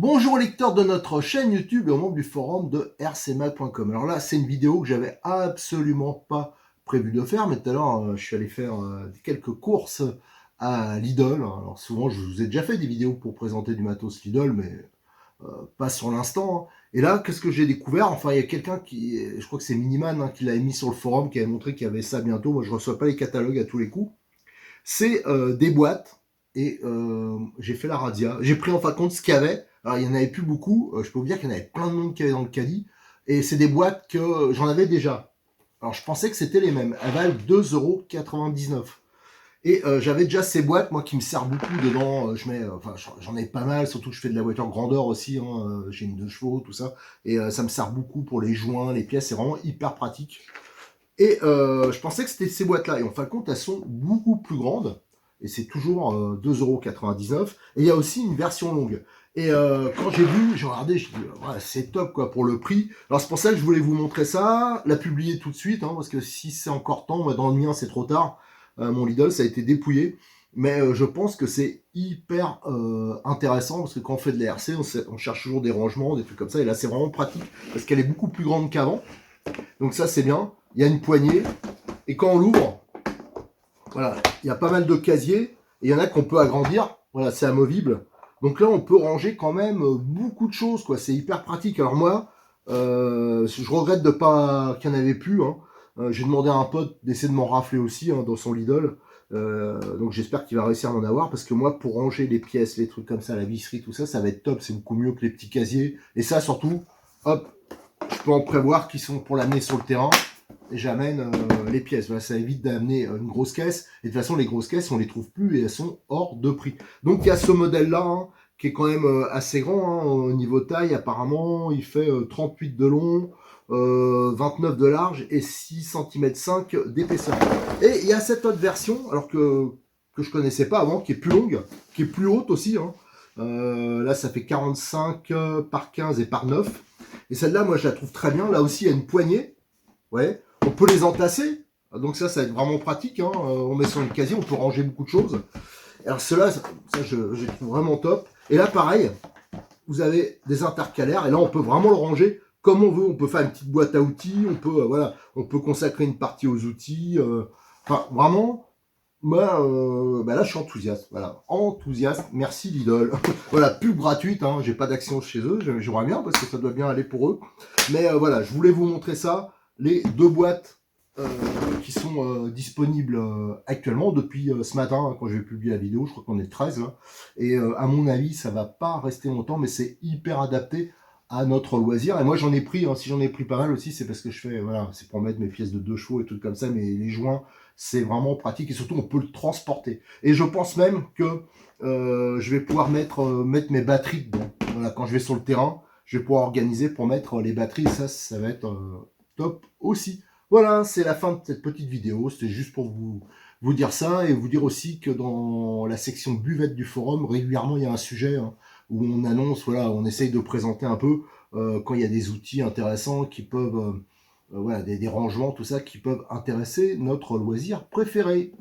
Bonjour lecteurs de notre chaîne YouTube et aux membres du forum de rcmac.com. Alors là, c'est une vidéo que j'avais absolument pas prévu de faire, mais tout à l'heure, je suis allé faire quelques courses à Lidl. Alors souvent, je vous ai déjà fait des vidéos pour présenter du matos Lidl, mais pas sur l'instant, hein. Et là, qu'est-ce que j'ai découvert? Enfin, il y a quelqu'un qui, je crois que c'est Miniman, hein, qui l'avait mis sur le forum, qui avait montré qu'il y avait ça bientôt. Moi, je reçois pas les catalogues à tous les coups. C'est des boîtes et j'ai fait la razzia. J'ai pris en fin de compte ce qu'il y avait. Alors il y en avait plus beaucoup. Je peux vous dire qu'il y en avait plein de monde qui avait dans le caddie. Et c'est des boîtes que j'en avais déjà. Alors je pensais que c'était les mêmes. Elles valent 2,99 €. Et j'avais déjà ces boîtes, moi, qui me servent beaucoup dedans. Je mets, enfin, j'en ai pas mal, surtout que je fais de la voiture grandeur aussi. Hein, j'ai une 2 chevaux, tout ça. Et ça me sert beaucoup pour les joints, les pièces. C'est vraiment hyper pratique. Et je pensais que c'était ces boîtes-là. Et en fin de compte, elles sont beaucoup plus grandes. Et c'est toujours 2,99 €. Et il y a aussi une version longue. Et quand j'ai regardé, je dis, ouais, c'est top quoi pour le prix. Alors c'est pour ça que je voulais vous montrer ça, la publier tout de suite, hein, parce que si c'est encore temps, moi, dans le mien c'est trop tard. Mon Lidl, ça a été dépouillé. Mais je pense que c'est hyper intéressant, parce que quand on fait de la RC, on cherche toujours des rangements, des trucs comme ça. Et là c'est vraiment pratique, parce qu'elle est beaucoup plus grande qu'avant. Donc ça c'est bien. Il y a une poignée. Et quand on l'ouvre, voilà, il y a pas mal de casiers. Et il y en a qu'on peut agrandir. Voilà, c'est amovible. Donc là, on peut ranger quand même beaucoup de choses, quoi. C'est hyper pratique. Alors moi, je regrette de pas qu'il n'y en avait plus, hein. J'ai demandé à un pote d'essayer de m'en rafler aussi, hein, dans son Lidl. Donc j'espère qu'il va réussir à m'en avoir, parce que moi, pour ranger les pièces, les trucs comme ça, la visserie, tout ça, ça va être top. C'est beaucoup mieux que les petits casiers. Et ça, surtout, hop, je peux en prévoir qui sont pour l'amener sur le terrain. Et j'amène les pièces. Voilà, ça évite d'amener une grosse caisse. Et de toute façon, les grosses caisses, on les trouve plus et elles sont hors de prix. Donc il y a ce modèle-là, hein, qui est quand même assez grand, hein, au niveau taille. Apparemment, il fait 38 de long, 29 de large et 6,5 cm d'épaisseur. Et il y a cette autre version, alors que je connaissais pas avant, qui est plus longue, qui est plus haute aussi, hein. Là, ça fait 45 par 15 et par 9. Et celle-là, moi, je la trouve très bien. Là aussi, il y a une poignée. Ouais. On peut les entasser. Donc ça va être vraiment pratique, hein. On met sur le casier, on peut ranger beaucoup de choses. Alors cela, ça je trouve vraiment top. Et là, pareil, vous avez des intercalaires. Et là, on peut vraiment le ranger comme on veut. On peut faire une petite boîte à outils. On peut, voilà, on peut consacrer une partie aux outils. Enfin, vraiment, moi, bah là, je suis enthousiaste. Voilà, enthousiaste. Merci Lidl. Voilà, pub gratuite. Hein. J'ai pas d'action chez eux. J'aimerais bien parce que ça doit bien aller pour eux. Mais voilà, je voulais vous montrer ça. Les deux boîtes qui sont disponibles actuellement depuis ce matin, hein, quand j'ai publié la vidéo. Je crois qu'on est le 13 là. Et à mon avis, ça va pas rester longtemps, mais c'est hyper adapté à notre loisir. Et moi, j'en ai pris, hein, si j'en ai pris pas mal aussi, c'est parce que je fais, voilà, c'est pour mettre mes pièces de 2 chevaux et tout comme ça, mais les joints, c'est vraiment pratique et surtout, on peut le transporter. Et je pense même que je vais pouvoir mettre mes batteries dedans. Voilà, quand je vais sur le terrain, je vais pouvoir organiser pour mettre les batteries. Ça va être top aussi. Voilà, c'est la fin de cette petite vidéo. C'était juste pour vous dire ça et vous dire aussi que dans la section buvette du forum, régulièrement, il y a un sujet, hein, où on annonce, voilà, on essaye de présenter un peu quand il y a des outils intéressants qui peuvent, voilà, des rangements, tout ça, qui peuvent intéresser notre loisir préféré.